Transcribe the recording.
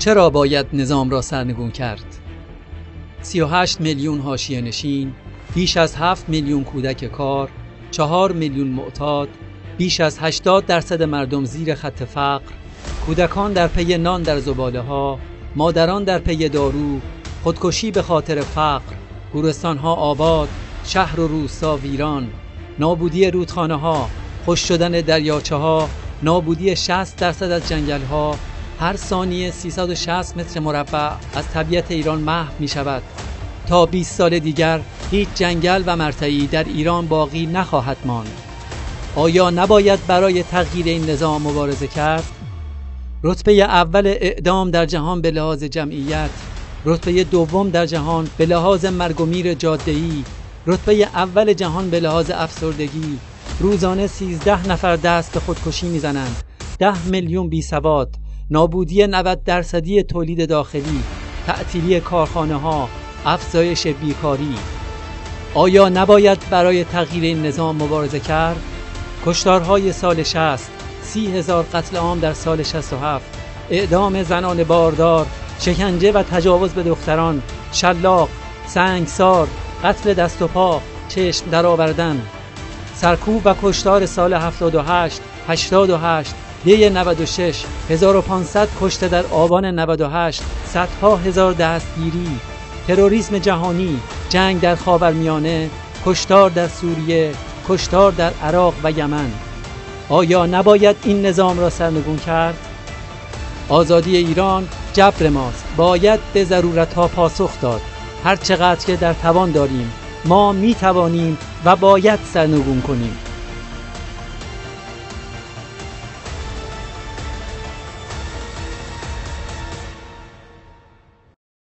چرا باید نظام را سرنگون کرد؟ 38 میلیون حاشیه نشین، بیش از 7 میلیون کودک کار، 4 میلیون معتاد، بیش از 80% مردم زیر خط فقر، کودکان در پی نان در زباله‌ها، مادران در پی دارو، خودکشی به خاطر فقر، گورستان‌ها آباد، شهر و روستا ویران، نابودی رودخانه‌ها، خشک شدن دریاچه‌ها، نابودی 60% از جنگل‌ها، هر ثانیه 360 متر مربع از طبیعت ایران محو می شود. تا 20 سال دیگر هیچ جنگل و مرتعی در ایران باقی نخواهد ماند. آیا نباید برای تغییر این نظام مبارزه کرد؟ رتبه اول اعدام در جهان به لحاظ جمعیت، رتبه دوم در جهان به لحاظ مرگ و میر جاده‌ای، رتبه اول جهان به لحاظ افسردگی، روزانه 13 نفر دست به خودکشی میزنند، 10 میلیون بیسواد، نابودی 90% تولید داخلی، تعطیلی کارخانه‌ها، افزایش بیکاری. آیا نباید برای تغییر این نظام مبارزه کرد؟ کشتارهای سال 60، 30,000 قتل عام در سال 67، اعدام زنان باردار، شکنجه و تجاوز به دختران، شلاق، سنگسار، قتل دست و پا، چشم درآوردن، سرکوب و کشتار سال 78، 88، دی 96، 1500 کشته در آبان 98، صدها هزار دستگیری، تروریسم جهانی، جنگ در خاورمیانه، کشتار در سوریه، کشتار در عراق و یمن. آیا نباید این نظام را سرنگون کرد؟ آزادی ایران جبر ماست، باید به ضرورتها پاسخ داد. هر چقدر که در توان داریم ما می توانیم و باید سرنگون کنیم.